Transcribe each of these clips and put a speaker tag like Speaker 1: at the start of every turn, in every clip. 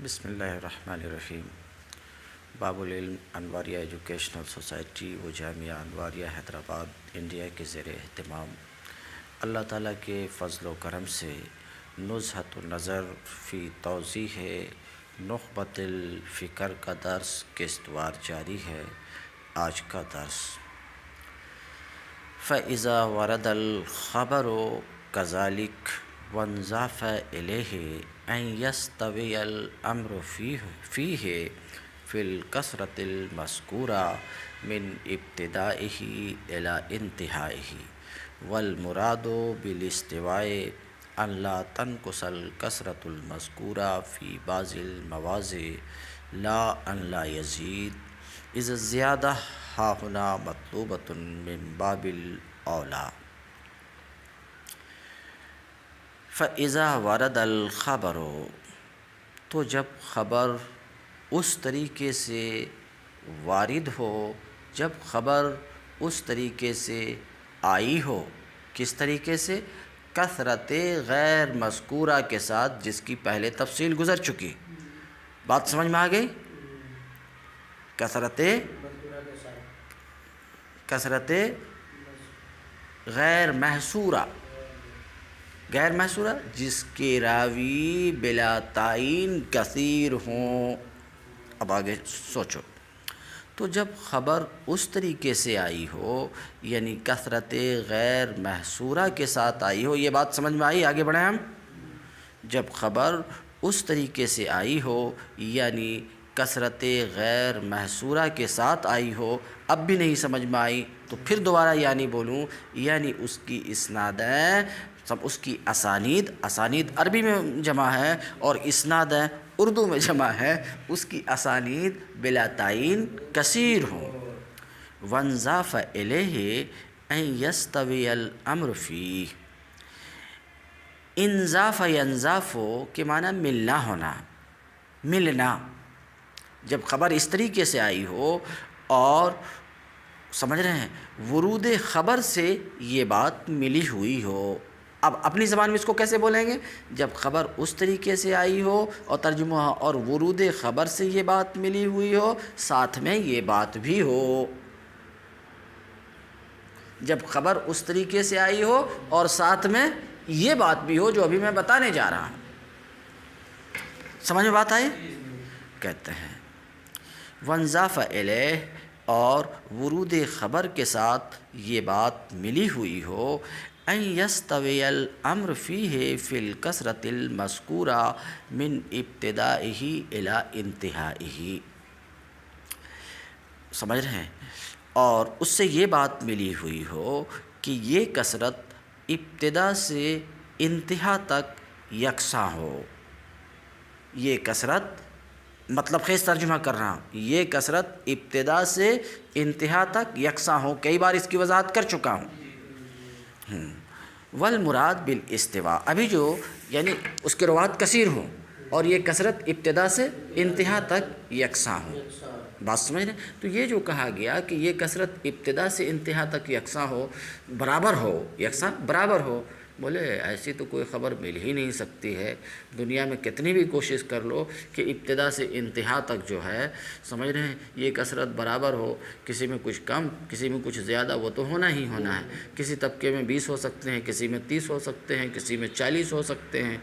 Speaker 1: بسم اللہ الرحمن الرحیم۔ باب العلم انواریہ ایجوکیشنل سوسائٹی و جامعہ انواریہ حیدرآباد انڈیا کے زیر اہتمام اللہ تعالیٰ کے فضل و کرم سے نزہۃ النظر فی توضیح نخبۃ الفکر کا درس قسطوار جاری ہے۔ آج کا درس فَإِذَا وَرَدَ الْخَبَرُ كَذَلِكَ وَانْضَافَ إِلَيْهِ أَنْ يَسْتَوِيَ الْأَمْرُ فِيهِ فِي الْكَثْرَةِ الْمَذْكُورَةِ مِنْ ابْتِدَائِهِ إِلَى انتہائِهِ وَالْمُرَادُ بِالِاسْتِوَاءِ أَنْ لَا تَنْقُصَ الْكَثْرَةُ الْمَذْكُورَةُ فِي بَعْضِ الْمَوَاضِعِ لَا أَنْ لَا يَزِيدَ إِذَا الزِّيَادَةُ هَاهُنَا مَطْلُوبَةٌ مِنْ بَابِ الْأَوْلَى۔ فَإِذَا وَرَدَ الْخَبَرُ، تو جب خبر اس طریقے سے وارد ہو، جب خبر اس طریقے سے آئی ہو، کس طریقے سے؟ کثرت غیر مذکورہ کے ساتھ، جس کی پہلے تفصیل گزر چکی۔ بات سمجھ میں آ گئی؟ کثرت غیر محصورہ، غیر محصورہ جس کے راوی بلا تعین کثیر ہوں۔ اب آگے سوچو، تو جب خبر اس طریقے سے آئی ہو، یعنی کثرت غیر محصورہ کے ساتھ آئی ہو، یہ بات سمجھ میں آئی؟ آگے بڑھیں ہم۔ جب خبر اس طریقے سے آئی ہو، یعنی کثرت غیر محصورہ کے ساتھ آئی ہو، اب بھی نہیں سمجھ میں آئی تو پھر دوبارہ یعنی بولوں، یعنی اس کی اسنادیں، سب اس کی اسانید عربی میں جمع ہے اور اسنادیں اردو میں جمع ہے، اس کی اسانید بلا تعین کثیر ہوں۔ وانضاف الیہ ان یستوی الامر فیہ، انضاف ینضاف کے معنی ملنا ہونا، ملنا۔ جب خبر اس طریقے سے آئی ہو اور سمجھ رہے ہیں ورود خبر سے یہ بات ملی ہوئی ہو، اب اپنی زبان میں اس کو کیسے بولیں گے؟ جب خبر اس طریقے سے آئی ہو اور ترجمہ اور ورود خبر سے یہ بات ملی ہوئی ہو، ساتھ میں یہ بات بھی ہو۔ جب خبر اس طریقے سے آئی ہو اور ساتھ میں یہ بات بھی ہو جو ابھی میں بتانے جا رہا ہوں۔ سمجھ میں بات آئی؟ کہتے ہیں وانضاف الیہ، اور ورود خبر کے ساتھ یہ بات ملی ہوئی ہو، ان یستوی الامر فیہ فی الکثرۃ المذکورہ من ابتدائہ الی انتہائہ، سمجھ رہے ہیں؟ اور اس سے یہ بات ملی ہوئی ہو کہ یہ کثرت ابتدا سے انتہا تک یکساں ہو۔ یہ کثرت، مطلب خیز ترجمہ کر رہا ہوں، یہ کثرت ابتدا سے انتہا تک یکساں ہو۔ کئی بار اس کی وضاحت کر چکا ہوں۔ والمراد بالاستواء، ابھی جو یعنی اس کے روات کثیر ہوں اور یہ کثرت ابتدا سے انتہا تک یکساں ہو۔ بات سمجھ رہے ہیں؟ تو یہ جو کہا گیا کہ یہ کثرت ابتدا سے انتہا تک یکساں ہو، برابر ہو، یکساں برابر ہو، بولے ایسی تو کوئی خبر مل ہی نہیں سکتی ہے، دنیا میں کتنی بھی کوشش کر لو کہ ابتدا سے انتہا تک جو ہے، سمجھ رہے ہیں، یہ کثرت برابر ہو، کسی میں کچھ کم، کسی میں کچھ زیادہ، وہ تو ہونا ہی ہونا ہے۔ کسی طبقے میں 20 ہو سکتے ہیں، کسی میں 30 ہو سکتے ہیں، کسی میں 40 ہو سکتے ہیں،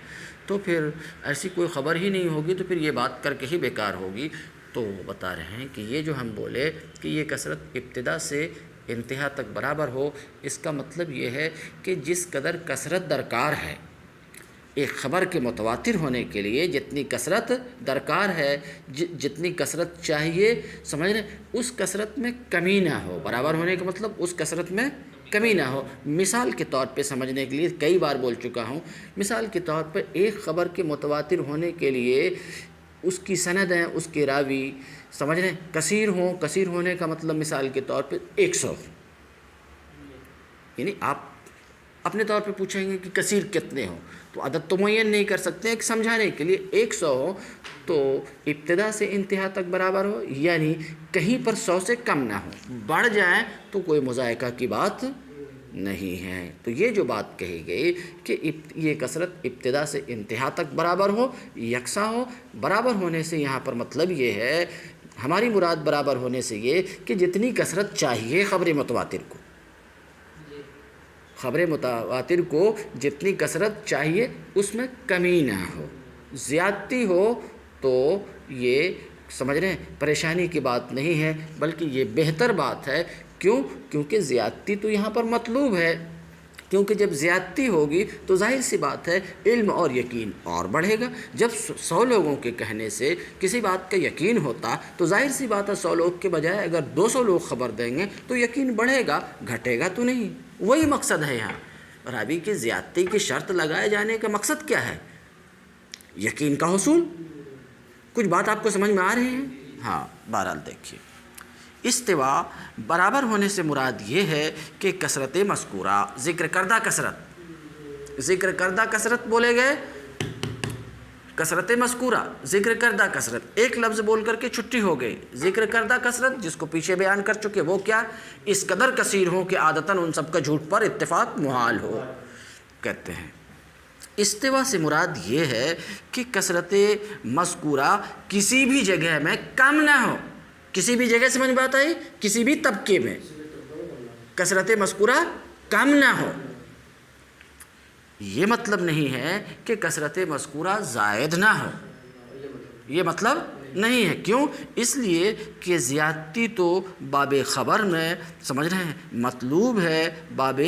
Speaker 1: تو پھر ایسی کوئی خبر ہی نہیں ہوگی، تو پھر یہ بات کر کے ہی بیکار ہوگی۔ تو بتا رہے ہیں کہ یہ جو ہم بولے کہ یہ کثرت ابتدا سے انتہا تک برابر ہو، اس کا مطلب یہ ہے کہ جس قدر کثرت درکار ہے ایک خبر کے متواتر ہونے کے لیے، جتنی کثرت درکار ہے، جتنی کثرت چاہیے، سمجھ رہے، اس کثرت میں کمی نہ ہو۔ برابر ہونے کا مطلب اس کثرت میں کمی نہ ہو۔ مثال کے طور پہ سمجھنے کے لیے کئی بار بول چکا ہوں، مثال کے طور پر ایک خبر کے متواتر ہونے کے لیے اس کی سندیں، اس کے راوی، سمجھ رہے ہیں، کثیر ہوں۔ کثیر ہونے کا مطلب مثال کے طور پہ 100، یعنی آپ اپنے طور پہ پوچھیں گے کہ کثیر کتنے ہوں، تو عدد تو معین نہیں کر سکتے، ایک سمجھانے کے لیے 100 ہو تو ابتدا سے انتہا تک برابر ہو، یعنی کہیں پر 100 سے کم نہ ہو، بڑھ جائیں تو کوئی مضائقہ کی بات نہیں ہے۔ تو یہ جو بات کہی گئی کہ یہ کثرت ابتدا سے انتہا تک برابر ہو، یکساں ہو، برابر ہونے سے یہاں پر مطلب یہ ہے، ہماری مراد برابر ہونے سے یہ کہ جتنی کثرت چاہیے خبر متواتر کو، خبر متواتر کو جتنی کثرت چاہیے اس میں کمی نہ ہو، زیادتی ہو تو یہ سمجھ رہے ہیں پریشانی کی بات نہیں ہے، بلکہ یہ بہتر بات ہے۔ کیوں؟ کیونکہ زیادتی تو یہاں پر مطلوب ہے، کیونکہ جب زیادتی ہوگی تو ظاہر سی بات ہے علم اور یقین اور بڑھے گا۔ جب 100 لوگوں کے کہنے سے کسی بات کا یقین ہوتا تو ظاہر سی بات ہے 100 لوگ کے بجائے اگر 200 لوگ خبر دیں گے تو یقین بڑھے گا، گھٹے گا تو نہیں۔ وہی مقصد ہے یہاں راوی کی زیادتی کی شرط لگائے جانے کا مقصد کیا ہے؟ یقین کا حصول۔ کچھ بات آپ کو سمجھ میں آ رہی ہے؟ ہاں، بہرحال دیکھیے، استوا برابر ہونے سے مراد یہ ہے کہ کثرت مذکورہ، ذکر کردہ کثرت بولے گئے، کثرت مذکورہ ذکر کردہ کثرت، ایک لفظ بول کر کے چھٹی ہو گئی، ذکر کردہ کثرت جس کو پیچھے بیان کر چکے، وہ کیا؟ اس قدر کثیر ہو کہ عادتاً ان سب کا جھوٹ پر اتفاق محال ہو۔ کہتے ہیں استوا سے مراد یہ ہے کہ کثرت مذکورہ کسی بھی جگہ میں کم نہ ہو، کسی بھی جگہ سمجھ بات آئی، کسی بھی طبقے میں کثرت مذکورہ کم نہ ہو۔ یہ مطلب نہیں ہے کہ کثرت مذکورہ زائد نہ ہو، یہ مطلب نہیں ہے۔ کیوں؟ اس لیے کہ زیادتی تو باب خبر میں سمجھ رہے ہیں مطلوب ہے، باب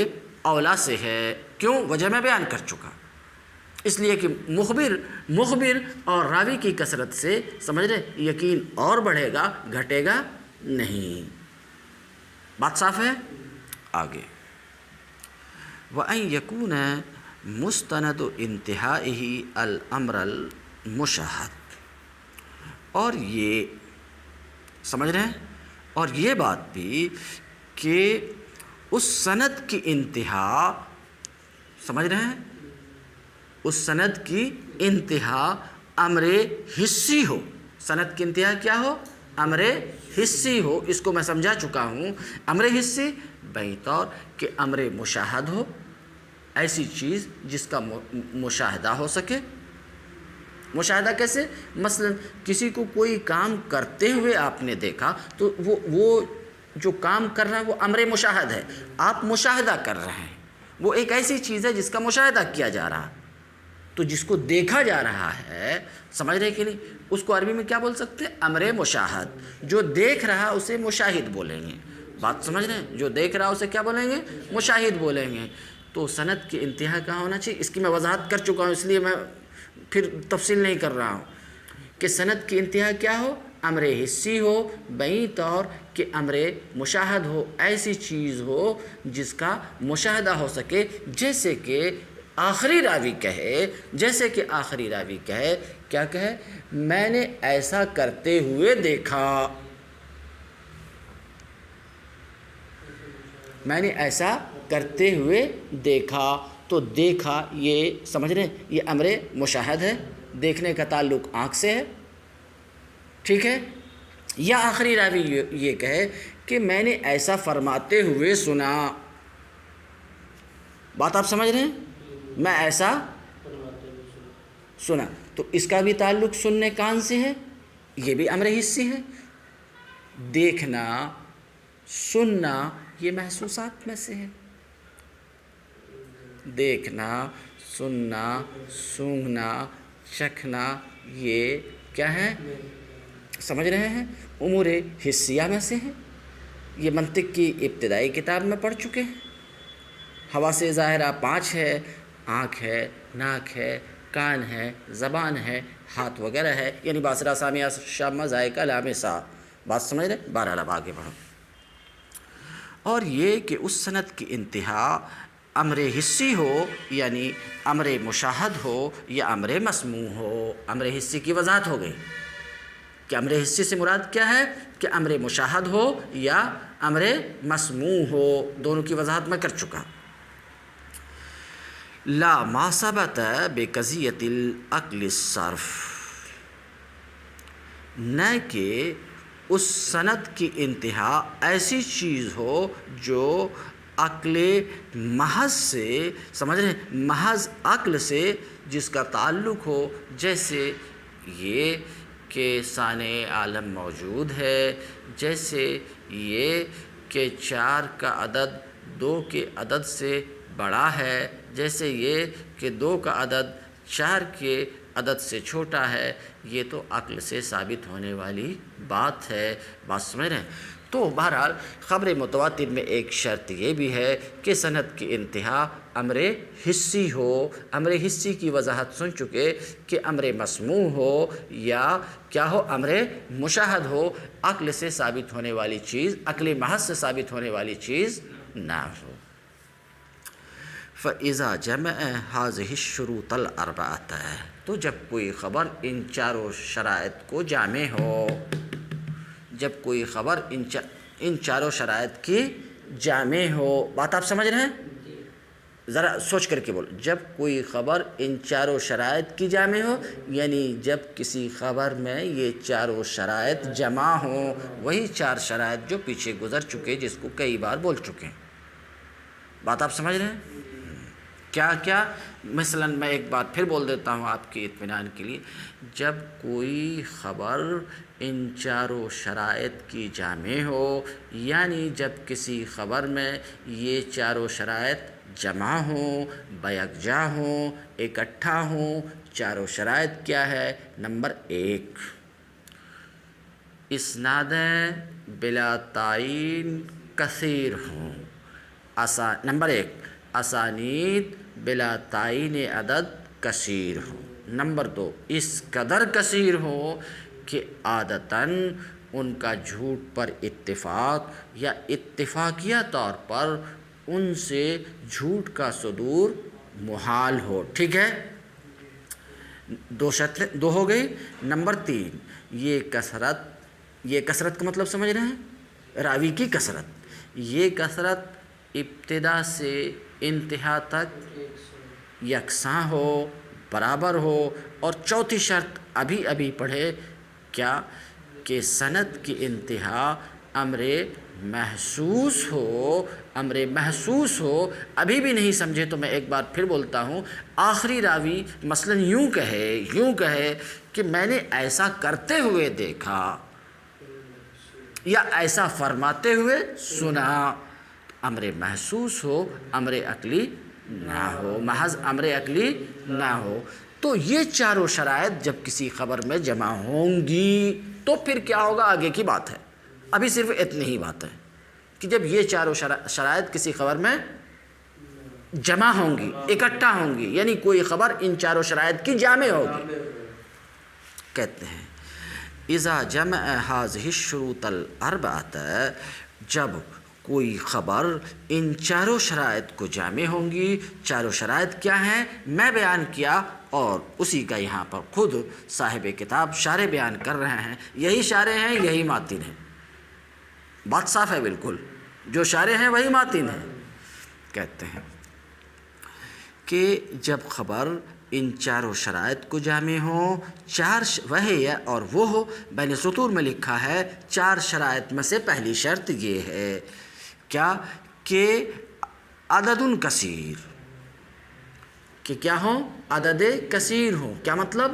Speaker 1: اولا سے ہے۔ کیوں؟ وجہ میں بیان کر چکا، اس لیے کہ مخبر اور راوی کی کثرت سے سمجھ رہے یقین اور بڑھے گا، گھٹے گا نہیں۔ بات صاف ہے؟ آگے وَأَن يَكُونَ مُسْتَنَدُ انتہائِهِ الْأَمْرَ الْمُشَاهَدِ، اور یہ سمجھ رہے ہیں، اور یہ بات بھی کہ اس سند کی انتہا سمجھ رہے ہیں، اس سند کی انتہا امر حسی ہو۔ سند کی انتہا کیا ہو؟ امر حسی ہو۔ اس کو میں سمجھا چکا ہوں۔ امر حسی بہی طور کہ امر مشاہد ہو، ایسی چیز جس کا مشاہدہ ہو سکے۔ مشاہدہ کیسے؟ مثلا کسی کو کوئی کام کرتے ہوئے آپ نے دیکھا تو وہ جو کام کر رہا ہے وہ امر مشاہد ہے، آپ مشاہدہ کر رہے ہیں، وہ ایک ایسی چیز ہے جس کا مشاہدہ کیا جا رہا ہے۔ تو جس کو دیکھا جا رہا ہے، سمجھ رہے کہ نہیں، اس کو عربی میں کیا بول سکتے ہیں؟ امر مشاہد۔ جو دیکھ رہا اسے مشاہد بولیں گے۔ بات سمجھ رہے ہیں؟ جو دیکھ رہا اسے کیا بولیں گے؟ مشاہد بولیں گے۔ تو سند کی انتہا کہاں ہونا چاہیے؟ اس کی میں وضاحت کر چکا ہوں، اس لیے میں پھر تفصیل نہیں کر رہا ہوں کہ سند کی انتہا کیا ہو؟ امر حسی ہو، بہی طور کہ امر مشاہد ہو، ایسی چیز ہو جس کا مشاہدہ ہو سکے، جیسے کہ آخری راوی کہے، کیا کہے؟ میں نے ایسا کرتے ہوئے دیکھا، میں نے ایسا کرتے ہوئے دیکھا۔ تو دیکھا یہ سمجھ رہے ہیں، یہ امر مشاہد ہے، دیکھنے کا تعلق آنکھ سے ہے، ٹھیک ہے؟ یا آخری راوی یہ کہے کہ میں نے ایسا فرماتے ہوئے سنا۔ بات آپ سمجھ رہے ہیں؟ میں ایسا سنا، تو اس کا بھی تعلق سننے کان سے ہے، یہ بھی امر حسی ہے۔ دیکھنا، سننا یہ محسوسات میں سے ہے۔ دیکھنا، سننا، سونگھنا، چکھنا یہ کیا ہے؟ سمجھ رہے ہیں؟ امور حسیہ میں سے ہیں۔ یہ منطق کی ابتدائی کتاب میں پڑھ چکے ہیں۔ حواس ظاہرہ 5 ہے، آنکھ ہے، ناک ہے، کان ہے، زبان ہے، ہاتھ وغیرہ ہے، یعنی باصرہ، سامعہ، شامہ، ذائقہ، لامسہ۔ بات سمجھ رہے؟ بہرحال اب آگے بڑھو۔ اور یہ کہ اس سند کی انتہا امر حسی ہو، یعنی امر مشاہد ہو یا امر مسموع ہو۔ امر حسی کی وضاحت ہو گئی کہ امر حسی سے مراد کیا ہے، کہ امر مشاہد ہو یا امر مسموع ہو، دونوں کی وضاحت میں کر چکا۔ لا ما ثبت بقضیۃ العقل الصرف، نہ کہ اس سند کی انتہا ایسی چیز ہو جو عقل محض سے، سمجھ رہے ہیں، محض عقل سے جس کا تعلق ہو، جیسے یہ کہ صانع عالم موجود ہے، جیسے یہ کہ 4 کا عدد 2 کے عدد سے بڑا ہے، جیسے یہ کہ 2 کا عدد 4 کے عدد سے چھوٹا ہے، یہ تو عقل سے ثابت ہونے والی بات ہے۔ بات سمجھ رہے ہیں؟ تو بہرحال خبر متواتر میں ایک شرط یہ بھی ہے کہ سند کی انتہا امر حسی ہو۔ امر حسی کی وضاحت سن چکے کہ امر مسموع ہو یا کیا ہو، امر مشاہد ہو، عقل سے ثابت ہونے والی چیز، عقل محض سے ثابت ہونے والی چیز نہ ہو۔ فَإِذَا جَمَعَ هَذِهِ الشُّرُوطَ الْأَرْبَعَةَ، تو جب کوئی خبر ان چاروں شرائط کو جامع ہو، جب کوئی خبر ان چاروں شرائط کی جامع ہو، بات آپ سمجھ رہے ہیں؟ ذرا سوچ کر کے بولو، جب کوئی خبر ان چاروں شرائط کی جامع ہو، یعنی جب کسی خبر میں یہ چاروں شرائط جمع ہوں، وہی 4 شرائط جو پیچھے گزر چکے، جس کو کئی بار بول چکے ہیں۔ بات آپ سمجھ رہے ہیں؟ کیا کیا؟ مثلا میں ایک بار پھر بول دیتا ہوں آپ کے اطمینان کے لیے، جب کوئی خبر ان چاروں شرائط کی جامع ہو، یعنی جب کسی خبر میں یہ چاروں شرائط جمع ہوں، بیکجا ہوں، اکٹھا ہوں۔ چاروں شرائط کیا ہے؟ نمبر 1، اسنادیں بلا تعین کثیر ہوں۔ نمبر 1، اسانید بلا تعین عدد کثیر ہوں۔ نمبر 2، اس قدر کثیر ہو کہ عادتاً ان کا جھوٹ پر اتفاق یا اتفاقیہ طور پر ان سے جھوٹ کا صدور محال ہو۔ ٹھیک ہے، 2 شرطیں 2 ہو گئی۔ نمبر 3، یہ کثرت کا مطلب سمجھ رہے ہیں؟ راوی کی کثرت، یہ کثرت ابتدا سے انتہا تک یکساں ہو، برابر ہو۔ اور چوتھی شرط ابھی پڑھے، کیا کہ سند کی انتہا امر محسوس ہو۔ امر محسوس ہو، ابھی بھی نہیں سمجھے تو میں ایک بار پھر بولتا ہوں، آخری راوی مثلا یوں کہے کہ میں نے ایسا کرتے ہوئے دیکھا یا ایسا فرماتے ہوئے سنا، امر محسوس ہو، امر عقلی نہ ہو، محض امر عقلی نہ ہو۔ تو یہ چاروں شرائط جب کسی خبر میں جمع ہوں گی تو پھر کیا ہوگا، آگے کی بات ہے۔ ابھی صرف اتنی ہی بات ہے کہ جب یہ چاروں شرائط کسی خبر میں جمع ہوں گی، اکٹھا ہوں گی، یعنی کوئی خبر ان چاروں شرائط کی جامع ہوگی، کہتے ہیں اذا جمع هذه الشروط الاربعة، جب کوئی خبر ان چاروں شرائط کو جامع ہوں گی۔ چاروں شرائط کیا ہیں میں بیان کیا، اور اسی کا یہاں پر خود صاحب کتاب شارح بیان کر رہے ہیں۔ یہی شارح ہیں، یہی ماتن ہیں، بات صاف ہے بالکل، جو شارح ہیں وہی ماتن ہیں۔ کہتے ہیں کہ جب خبر ان چاروں شرائط کو جامع ہوں، اور وہ ہو، بین سطور میں لکھا ہے 4 شرائط میں سے پہلی شرط یہ ہے، کیا کہ عدد کثیر، کہ کیا ہوں، عدد کثیر ہوں۔ کیا مطلب؟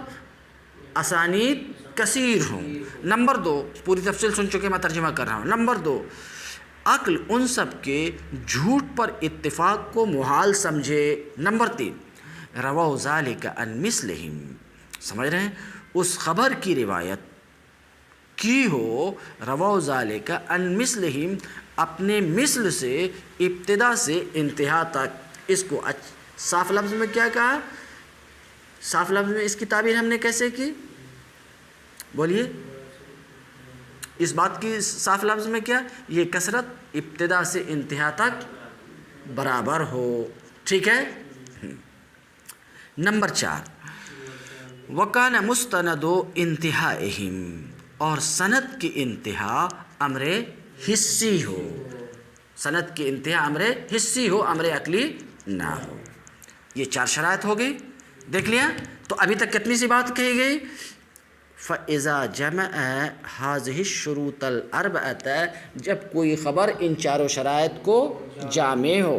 Speaker 1: اسانید کثیر ہوں۔ نمبر 2، پوری تفصیل سن چکے، میں ترجمہ کر رہا ہوں۔ نمبر 2، عقل ان سب کے جھوٹ پر اتفاق کو محال سمجھے۔ نمبر 3، رواؤ ذالک عن مثلہم، سمجھ رہے ہیں، اس خبر کی روایت کی ہو، رواؤ ذالک عن مثلہم، اپنے مثل سے ابتدا سے انتہا تک۔ اس کو صاف لفظ میں کیا کہا؟ صاف لفظ میں اس کی تعبیر ہم نے کیسے کی؟ بولیے، اس بات کی صاف لفظ میں کیا؟ یہ کثرت ابتدا سے انتہا تک برابر ہو۔ ٹھیک ہے۔ نمبر 4، وَكَانَ مُسْتَنَدُ انتہائہم، اور سند کی انتہا امر حسی ہو۔ سند کی انتہا امر حسی ہو، امر عقلی نہ ہو۔ یہ 4 شرائط ہو گئی، دیکھ لیا؟ تو ابھی تک کتنی سی بات کہی گئی؟ فَإِذَا جَمَعَ هَذِهِ الشُّرُوطَ الْأَرْبَعَةَ، جب کوئی خبر ان چاروں شرائط کو جامع ہو،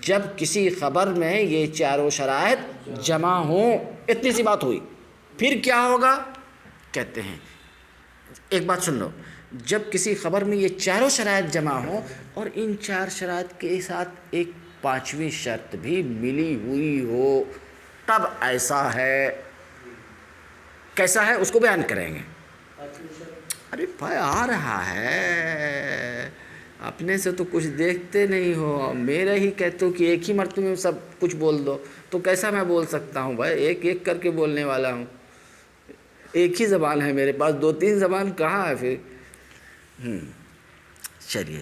Speaker 1: جب کسی خبر میں یہ چاروں شرائط جمع ہوں، اتنی سی بات ہوئی، پھر کیا ہوگا؟ کہتے ہیں ایک بات سن لو، جب کسی خبر میں یہ چاروں شرائط جمع ہوں اور ان چار شرائط کے ساتھ ایک پانچویں شرط بھی ملی ہوئی ہو، تب ایسا ہے۔ کیسا ہے اس کو بیان کریں گے۔ ارے بھائی آ رہا ہے، اپنے سے تو کچھ دیکھتے نہیں ہو، میرا ہی کہتے ہو کہ ایک ہی مرتبہ میں سب کچھ بول دو، تو کیسا میں بول سکتا ہوں بھائی؟ ایک ایک کر کے بولنے والا ہوں، ایک ہی زبان ہے میرے پاس، دو تین زبان کہاں ہے پھر؟ چلیے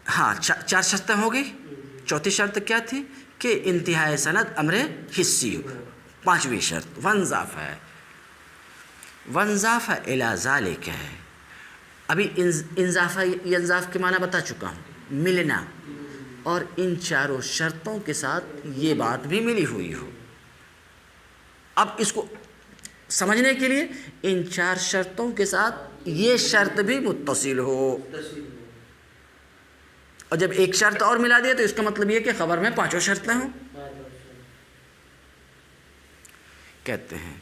Speaker 1: ہاں، چار شرطیں ہو گئی۔ چوتھی شرط کیا تھی؟ کہ انتہائی سند امر حسی ہو۔ پانچویں شرط وانضاف ہے، وانضاف الی ذالک ہے۔ ابھی انضاف کے معنی بتا چکا ہوں، ملنا، اور ان چاروں شرطوں کے ساتھ یہ بات بھی ملی ہوئی ہو۔ اب اس کو سمجھنے کے لیے ان چار شرطوں کے ساتھ یہ شرط بھی متصل ہو، اور جب ایک شرط اور ملا دیا تو اس کا مطلب یہ کہ خبر میں پانچوں شرطیں ہوں۔ کہتے ہیں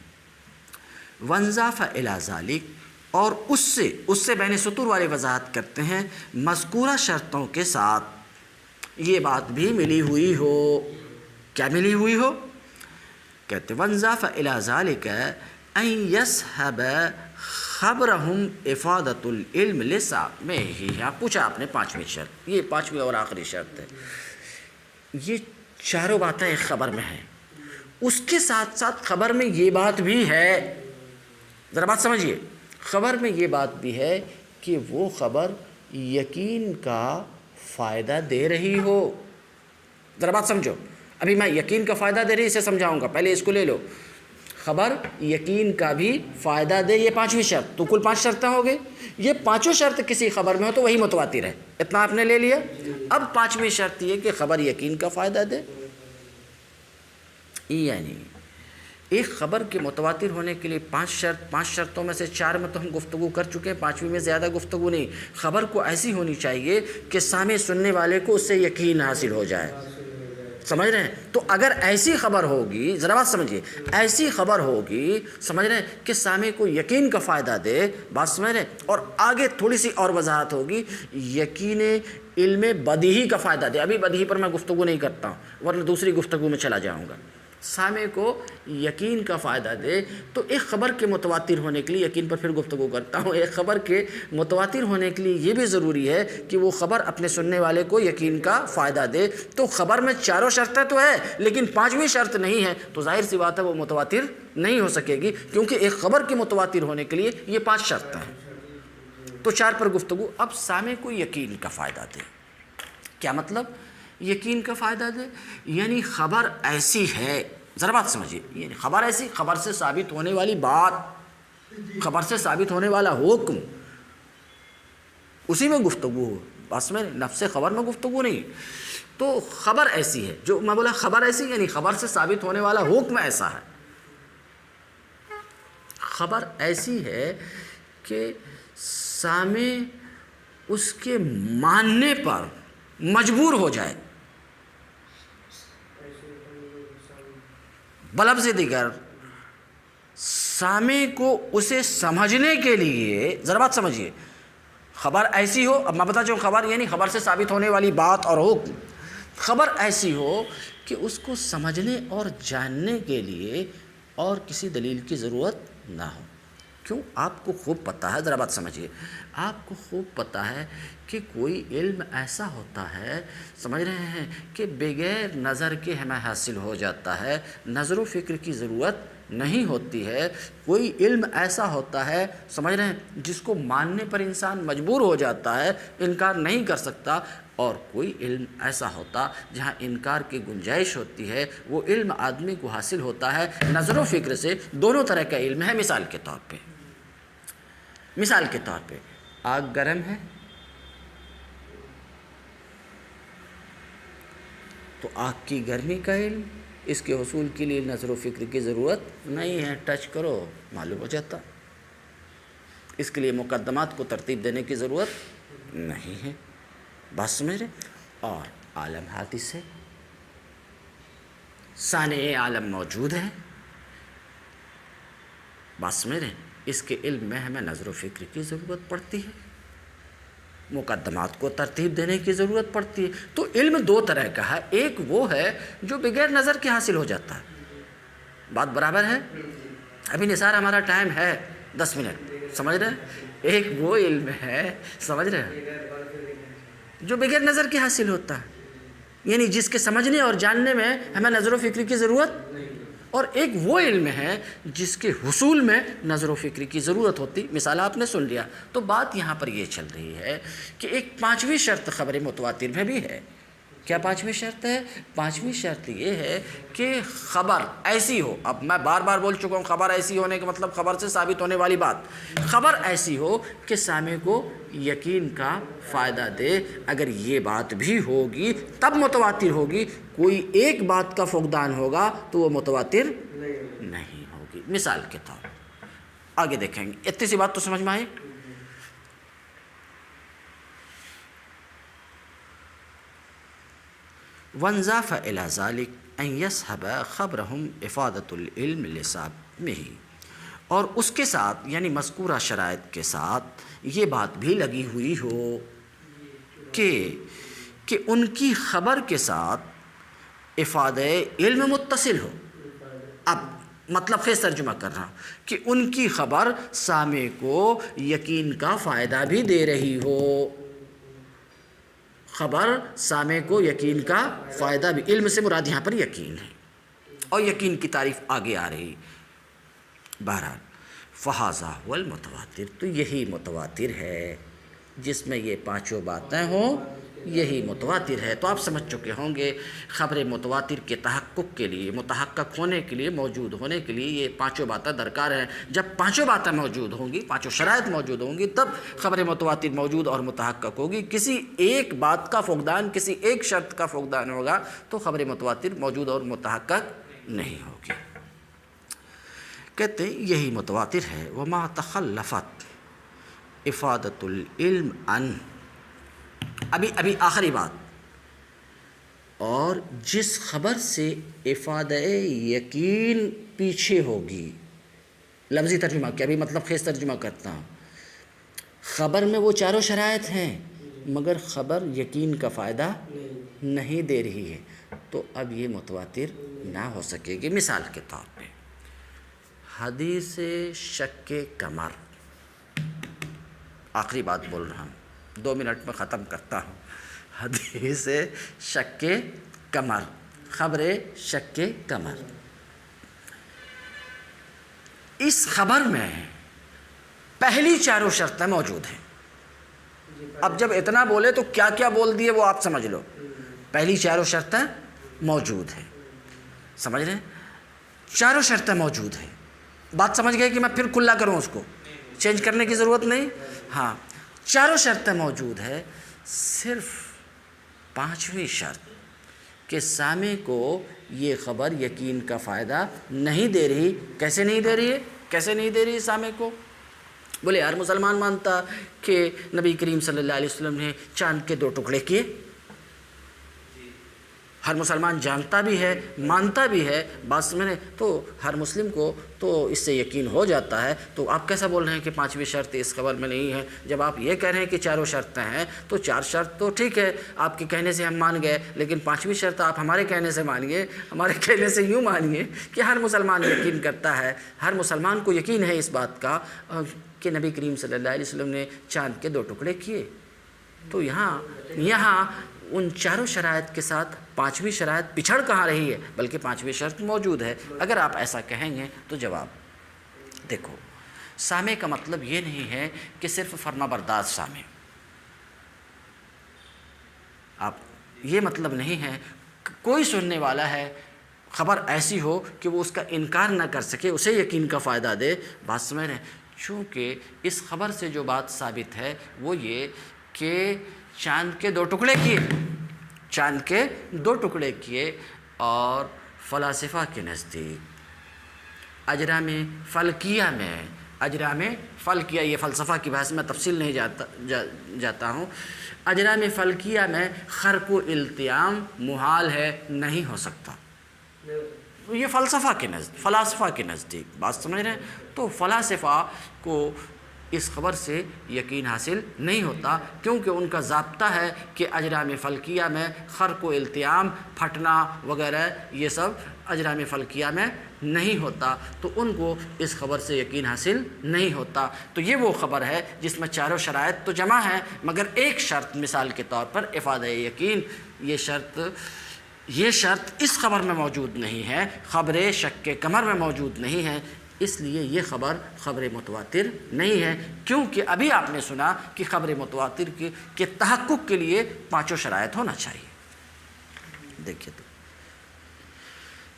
Speaker 1: وانضاف الی ذالک، اور اس سے بین سطور والی وضاحت کرتے ہیں، مذکورہ شرطوں کے ساتھ یہ بات بھی ملی ہوئی ہو۔ کیا ملی ہوئی ہو؟ کہتے ہیں وانضاف الی ذالک ان یصحب خبرہم افادۃ العلم لسامعہ۔ یہاں پوچھا آپ نے پانچویں شرط، یہ پانچویں اور آخری شرط ہے۔ یہ چاروں باتیں ایک خبر میں ہیں، اس کے ساتھ ساتھ خبر میں یہ بات بھی ہے، ذرا بات سمجھیے، خبر میں یہ بات بھی ہے کہ وہ خبر یقین کا فائدہ دے رہی ہو۔ ذرا بات سمجھو، ابھی میں یقین کا فائدہ دے رہی اسے سمجھاؤں گا، پہلے اس کو لے لو۔ خبر یقین کا بھی فائدہ دے، یہ پانچویں شرط، تو کل 5 شرطیں ہو گئی۔ یہ پانچوں شرط کسی خبر میں ہو تو وہی متواتر ہے، اتنا آپ نے لے لیا۔ اب پانچویں شرط یہ کہ خبر یقین کا فائدہ دے، یعنی ایک خبر کے متواتر ہونے کے لیے 5 شرطوں میں سے 4 میں تو ہم گفتگو کر چکے ہیں، 5ویں میں زیادہ گفتگو نہیں۔ خبر کو ایسی ہونی چاہیے کہ سامع سننے والے کو اس سے یقین حاصل ہو جائے، سمجھ رہے ہیں؟ تو اگر ایسی خبر ہوگی، ذرا بات سمجھیے، ایسی خبر ہوگی، سمجھ رہے ہیں، کہ سامع کو یقین کا فائدہ دے، بات سمجھ رہے ہیں، اور آگے تھوڑی سی اور وضاحت ہوگی، یقین علم بدیہی کا فائدہ دے۔ ابھی بدیہی پر میں گفتگو نہیں کرتا ہوں ورنہ دوسری گفتگو میں چلا جاؤں گا۔ سامع کو یقین کا فائدہ دے، تو ایک خبر کے متواتر ہونے کے لیے، یقین پر پھر گفتگو کرتا ہوں، ایک خبر کے متواتر ہونے کے لیے یہ بھی ضروری ہے کہ وہ خبر اپنے سننے والے کو یقین کا فائدہ دے۔ تو خبر میں چاروں شرطیں تو ہے لیکن 5ویں شرط نہیں ہے، تو ظاہر سی بات ہے وہ متواتر نہیں ہو سکے گی، کیونکہ ایک خبر کے متواتر ہونے کے لیے یہ 5 شرطیں ہیں۔ تو 4 پر گفتگو۔ اب سامع کو یقین کا فائدہ دے، کیا مطلب یقین کا فائدہ دے؟ یعنی خبر ایسی ہے، ذرا بات سمجھیے، یعنی خبر ایسی، خبر سے ثابت ہونے والی بات، خبر سے ثابت ہونے والا حکم، اسی میں گفتگو ہو، بس میں نفس خبر میں گفتگو نہیں۔ تو خبر ایسی ہے، جو میں بولا خبر ایسی، یعنی خبر سے ثابت ہونے والا حکم ایسا ہے۔ خبر ایسی ہے کہ سامع اس کے ماننے پر مجبور ہو جائے، بلفظ دیگر سامع کو اسے سمجھنے کے لیے، ذرا بات سمجھیے، خبر ایسی ہو، اب میں بتا چاہوں خبر یعنی خبر سے ثابت ہونے والی بات اور حکم، خبر ایسی ہو کہ اس کو سمجھنے اور جاننے کے لیے اور کسی دلیل کی ضرورت نہ ہو۔ کیوں؟ آپ کو خوب پتہ ہے، ذرا بات سمجھیے، آپ کو خوب پتہ ہے کہ کوئی علم ایسا ہوتا ہے، سمجھ رہے ہیں، کہ بغیر نظر کے ہمیں حاصل ہو جاتا ہے، نظر و فکر کی ضرورت نہیں ہوتی ہے۔ کوئی علم ایسا ہوتا ہے، سمجھ رہے ہیں، جس کو ماننے پر انسان مجبور ہو جاتا ہے، انکار نہیں کر سکتا، اور کوئی علم ایسا ہوتا جہاں انکار کی گنجائش ہوتی ہے، وہ علم آدمی کو حاصل ہوتا ہے نظر و فکر سے۔ دونوں طرح کا علم ہے۔ مثال کے طور پہ آگ گرم ہے تو آگ کی گرمی کا علم اس کے حصول کے لیے نظر و فکر کی ضرورت نہیں ہے، ٹچ کرو معلوم ہو جاتا۔ اس کے لیے مقدمات کو ترتیب دینے کی ضرورت نہیں ہے، بات سمجھ رہے؟ اور عالم حادث ہے، صانع عالم موجود ہے، بات سمجھ رہے؟ اس کے علم میں ہمیں نظر و فکر کی ضرورت پڑتی ہے، مقدمات کو ترتیب دینے کی ضرورت پڑتی ہے۔ تو علم دو طرح کا ہے، ایک وہ ہے جو بغیر نظر کے حاصل ہو جاتا ہے، بات برابر ہے؟ ابھی نثار ہمارا ٹائم ہے 10 منٹ، سمجھ رہے ہیں؟ ایک وہ علم ہے، سمجھ رہے ہیں، جو بغیر نظر کے حاصل ہوتا ہے، یعنی جس کے سمجھنے اور جاننے میں ہمیں نظر و فکر کی ضرورت، اور ایک وہ علم ہے جس کے حصول میں نظر و فکر کی ضرورت ہوتی۔ مثال آپ نے سن لیا، تو بات یہاں پر یہ چل رہی ہے کہ ایک پانچویں شرط خبر متواتر میں بھی ہے۔ کیا پانچویں شرط ہے؟ پانچویں شرط یہ ہے کہ خبر ایسی ہو، اب میں بار بار بول چکا ہوں خبر ایسی ہونے کا مطلب خبر سے ثابت ہونے والی بات، خبر ایسی ہو کہ سامع کو یقین کا فائدہ دے۔ اگر یہ بات بھی ہوگی تب متواتر ہوگی، کوئی ایک بات کا فقدان ہوگا تو وہ متواتر نہیں ہوگی۔ مثال کے طور آگے دیکھیں گے، اتنی سی بات تو سمجھ میں آئی؟ وانضاف الى ذلك ان يصحب خبرهم افادۃ العلم لصاحبہ، اور اس کے ساتھ یعنی مذکورہ شرائط کے ساتھ یہ بات بھی لگی ہوئی ہو کہ ان کی خبر کے ساتھ افادہ علم متصل ہو۔ اب مطلب خیز ترجمہ کر رہا ہوں کہ ان کی خبر سامع کو یقین کا فائدہ بھی دے رہی ہو، خبر سامع کو یقین کا فائدہ بھی، علم سے مراد یہاں پر یقین ہے، اور یقین کی تعریف آگے آ رہی۔ بہرحال فہذا هو المتواتر، تو یہی متواتر ہے، جس میں یہ پانچوں باتیں ہوں یہی متواتر ہے۔ تو آپ سمجھ چکے ہوں گے خبر متواتر کے تحقق کے لیے، متحقق ہونے کے لیے، موجود ہونے کے لیے یہ پانچوں باتیں درکار ہیں۔ جب پانچوں باتیں موجود ہوں گی، پانچوں شرائط موجود ہوں گی، تب خبر متواتر موجود اور متحقق ہوگی۔ کسی ایک بات کا فقدان، کسی ایک شرط کا فقدان ہوگا تو خبر متواتر موجود اور متحقق نہیں ہوگی۔ کہتے ہیں یہی متواتر ہے۔ وما تخلفت افادۃ العلم عن، ابھی آخری بات، اور جس خبر سے افادہ یقین پیچھے ہوگی، لفظی ترجمہ کیا، ابھی مطلب خیز ترجمہ کرتا ہوں، خبر میں وہ چاروں شرائط ہیں مگر خبر یقین کا فائدہ نہیں دے رہی ہے، تو اب یہ متواتر نہ ہو سکے گی۔ مثال کے طور پہ حدیث شک قمر، آخری بات بول رہا ہوں، 2 منٹ میں ختم کرتا ہوں۔ حدیث شک قمر، خبر شک قمر، اس خبر میں پہلی چاروں شرطیں موجود ہیں۔ اب جب اتنا بولے تو کیا کیا بول دیے وہ آپ سمجھ لو۔ پہلی چاروں شرطیں موجود ہیں، سمجھ رہے ہیں؟ چاروں شرطیں موجود ہیں، بات سمجھ گئے کہ میں پھر کھلا کروں، اس کو چینج کرنے کی ضرورت نہیں۔ ہاں چاروں شرطیں موجود ہے، صرف پانچویں شرط کہ سامع کو یہ خبر یقین کا فائدہ نہیں دے رہی۔ کیسے نہیں دے رہی ہے؟ کیسے نہیں دے رہی ہے سامع کو؟ بولے ہر مسلمان مانتا کہ نبی کریم صلی اللہ علیہ وسلم نے چاند کے 2 ٹکڑے کیے، ہر مسلمان جانتا بھی ہے، مانتا بھی ہے، بات سمجھیں، تو ہر مسلم کو تو اس سے یقین ہو جاتا ہے۔ تو آپ کیسا بول رہے ہیں کہ پانچویں شرط اس خبر میں نہیں ہے؟ جب آپ یہ کہہ رہے ہیں کہ چاروں شرطیں ہیں تو 4 شرط تو ٹھیک ہے، آپ کے کہنے سے ہم مان گئے، لیکن پانچویں شرط آپ ہمارے کہنے سے مانیے، ہمارے کہنے سے یوں مانیے کہ ہر مسلمان یقین کرتا ہے، ہر مسلمان کو یقین ہے اس بات کا کہ نبی کریم صلی اللہ علیہ وسلم نے چاند کے 2 ٹکڑے کیے۔ تو یہاں ان چاروں شرائط کے ساتھ پانچویں شرائط پچھڑ کہاں رہی ہے، بلکہ پانچویں شرط موجود ہے۔ اگر آپ ایسا کہیں گے تو جواب دیکھو، سامع کا مطلب یہ نہیں ہے کہ صرف فرما بردار سامع، آپ یہ مطلب نہیں ہے کوئی سننے والا ہے، خبر ایسی ہو کہ وہ اس کا انکار نہ کر سکے، اسے یقین کا فائدہ دے۔ بات سمجھ رہے ہیں؟ چونکہ اس خبر سے جو بات ثابت ہے وہ یہ کہ چاند کے 2 ٹکڑے کیے، چاند کے 2 ٹکڑے کیے، اور فلاسفہ کے نزدیک اجرام فلکیہ میں، اجرام فلکیہ، یہ فلسفہ کی بحث میں تفصیل نہیں جاتا ہوں، اجرام فلکیہ میں خرق و التیام محال ہے، نہیں ہو سکتا. یہ فلاسفہ کے نزدیک بات سمجھ رہے ہیں. تو فلاسفہ کو اس خبر سے یقین حاصل نہیں ہوتا، کیونکہ ان کا ضابطہ ہے کہ اجرام فلکیہ میں خرق و التیام، پھٹنا وغیرہ یہ سب اجرام فلکیہ میں نہیں ہوتا، تو ان کو اس خبر سے یقین حاصل نہیں ہوتا. تو یہ وہ خبر ہے جس میں چاروں شرائط تو جمع ہیں، مگر ایک شرط مثال کے طور پر افادہ یقین، یہ شرط اس خبر میں موجود نہیں ہے، خبر شک کے کمر میں موجود نہیں ہے، اس لیے یہ خبر متواتر نہیں ہے. کیونکہ ابھی آپ نے سنا کہ خبر متواتر کے تحقق کے لیے 5 شرائط ہونا چاہیے. دیکھیے تو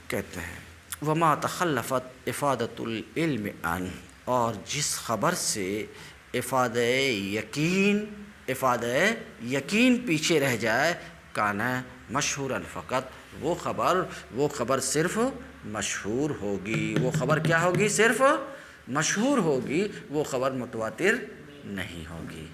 Speaker 1: کہتے ہیں وما تخلفت افادۃ العلم عن، اور جس خبر سے افادہ یقین پیچھے رہ جائے، کانا مشہورا فقط، وہ خبر صرف مشہور ہوگی. وہ خبر کیا ہوگی؟ صرف مشہور ہوگی، وہ خبر متواتر نہیں ہوگی.